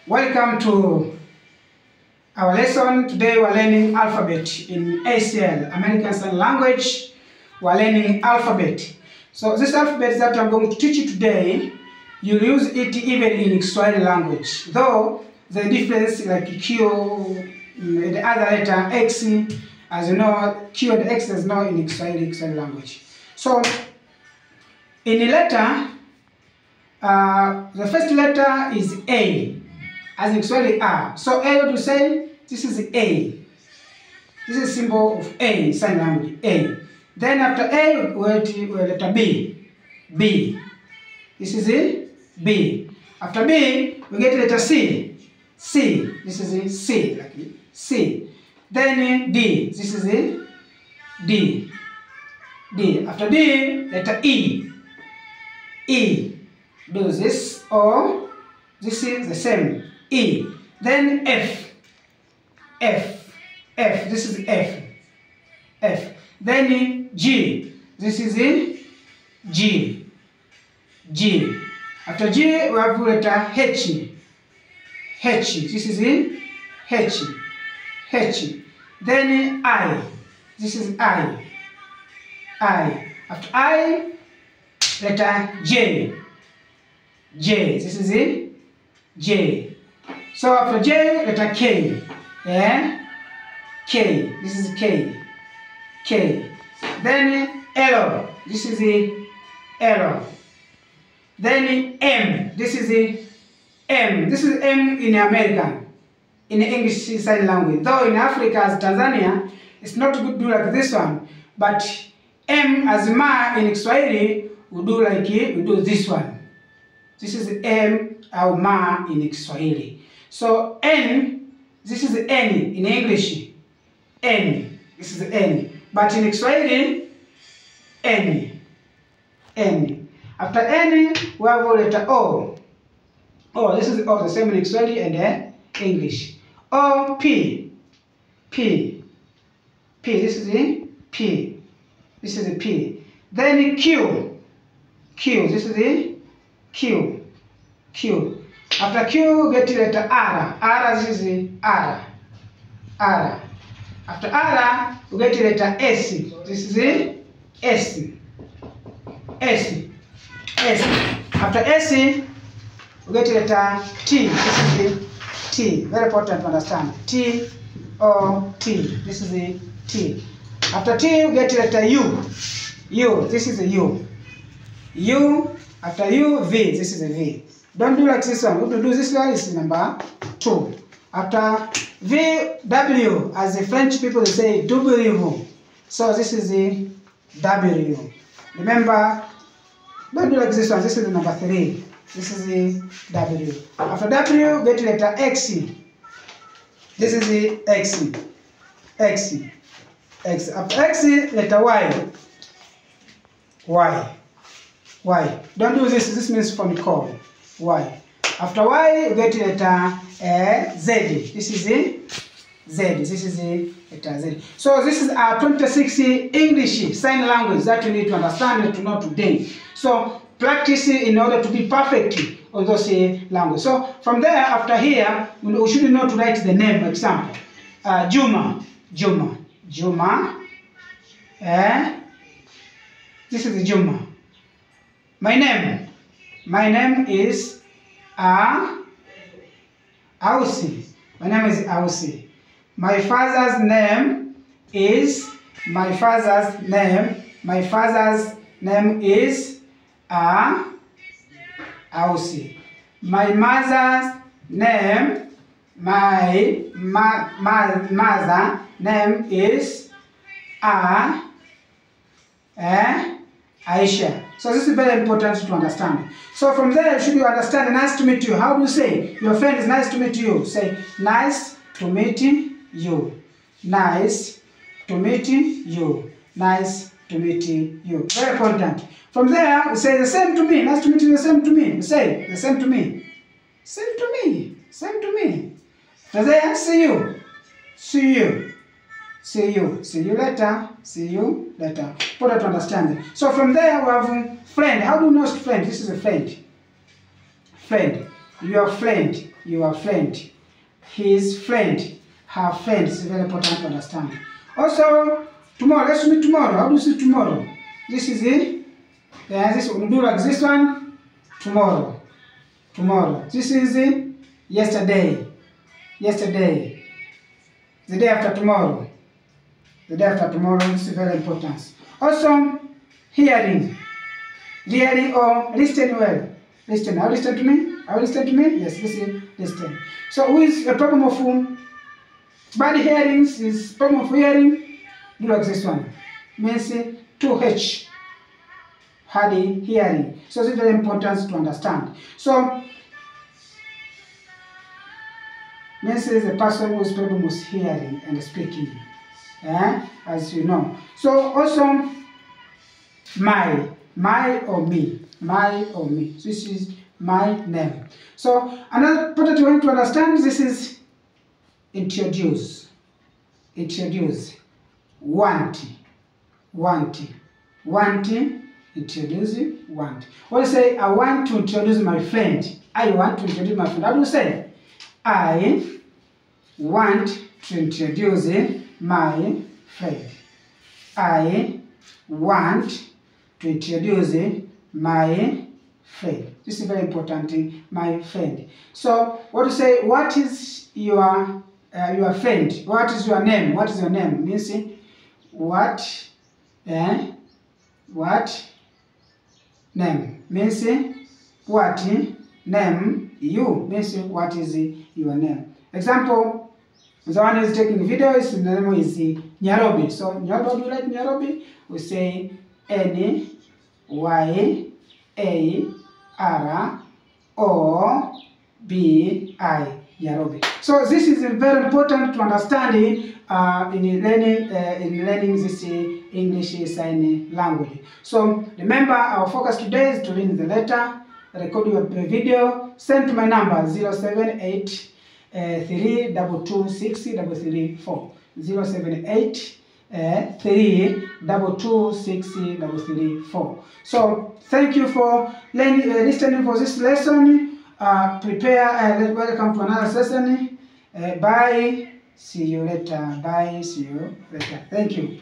Welcome to our lesson. Today we're learning alphabet in ASL, American Sign Language. We're learning alphabet. So this alphabet that I'm going to teach you today, you'll use it even in Kiswahili language. Though the difference like Q, the other letter X, as you know, Q and X is not in Kiswahili language. So in the letter, the first letter is A, as in Kiswahili A. So A, what you say? This is A. This is symbol of A in sign language, A. Then after A, we have letter B, B. This is a B. After B, we get letter C, C. This is a C, like C. Then D. This is a D, D. After D, letter E, E. Do this, or this is the same, E. Then F, F, F. This is F, F. Then G. This is a G, G. After G, we have letter H, H. This is a H, H. Then I. This is I, I. After I, letter J, J. This is a J. So after J, letter K, yeah? K. This is K, K. Then L. This is a L. Then M. This is a M. This is M in American, in the English sign language. Though in Africa, as Tanzania, it's not good to do like this one. But M as Ma in Kiswahili, we do like it, we do this one. This is M or Ma in Kiswahili. So N, this is N in English. N. This is N. But in Kiswahili, N. N. After N, we have letter O. O. This is O, the same in Kiswahili and English. O, P. P. P. This is a P. This is a P. Then Q. Q. This is a Q, Q. After Q, get letter R. R, this is the R, R. After R, we get letter S. This is the S, S, S. After S, we get letter T. This is the T. Very important to understand. T, O, T. This is the T. After T, we get letter U. U. This is the U. U. After U, V. This is a V. Don't do like this one. We do this one is number 2. After V, W, as the French people they say W. So this is the W. Remember, don't do like this one. This is the number 3. This is the W. After W, get letter X. This is the X. X. X. After X, letter Y. Y. Y. Don't do this. This means phone call. Y. After Y, you get letter Z. This is the Z. This is the letter Z. So this is our 26 English sign language that you need to understand and to know today. So practice in order to be perfect on those languages. So from there, after here, we should know to write the name. For example, Juma. Juma. Juma. This is the Juma. My name is Ausi. My name is Ausi. My father's name is Ausi. My mother's name, mother name is Aisha. So this is very important to understand. So from there, should you understand, nice to meet you. How do you say? Your friend is nice to meet you. Say, nice to meet you. Nice to meet you. Nice to meet you. Very important. From there, we say the same to me. Nice to meet you, the same to me. We say, the same to me. Same to me. Same to me. From there, see you. See you. See you. See you later. See you later. Important to understand. So from there, we have friend. How do you know friend? This is a friend. Friend. Your friend. your friend. His friend, her friend. It's very important to understand. Also, tomorrow, let's meet tomorrow. How do you see tomorrow? This is it. This we do like this one. Tomorrow. Tomorrow. This is it. Yesterday. Yesterday. The day after tomorrow. The day after tomorrow. This is very important. Also, hearing. Hearing or listen well. Listen. Are you listen to me? Are you listen to me? Yes, listen. So, who is a problem of bad hearings? Is problem of hearing? Do like this one. Means 2H. Hard hearing. So, it's very important to understand. So, means is a person who is problem with hearing and speaking. As you know. So, also, my or me. My or me. This is my name. So another important way to understand this is introduce. Introduce. Want. Introduce. Want. When you say I want to introduce my friend. I want to introduce my friend. How do you say? I want to introduce my friend. I want to introduce my friend. This is very important, my friend. So, what to say? What is your friend? What is your name? What is your name? Means what? What name? Means what name? You means what is your name? Example: the one who is taking video is the name is Nairobi. So Nairobi, you like Nairobi? We say N-Y-A-R-O-B-I, Nairobi. So this is very important to understand in learning this English sign language. So remember, our focus today is to learn the letter, record your video, send to my number 078 3226334 078 3226334. So thank you for listening for this lesson. Prepare. Welcome to another session. Bye. See you later. Bye. See you later. Thank you.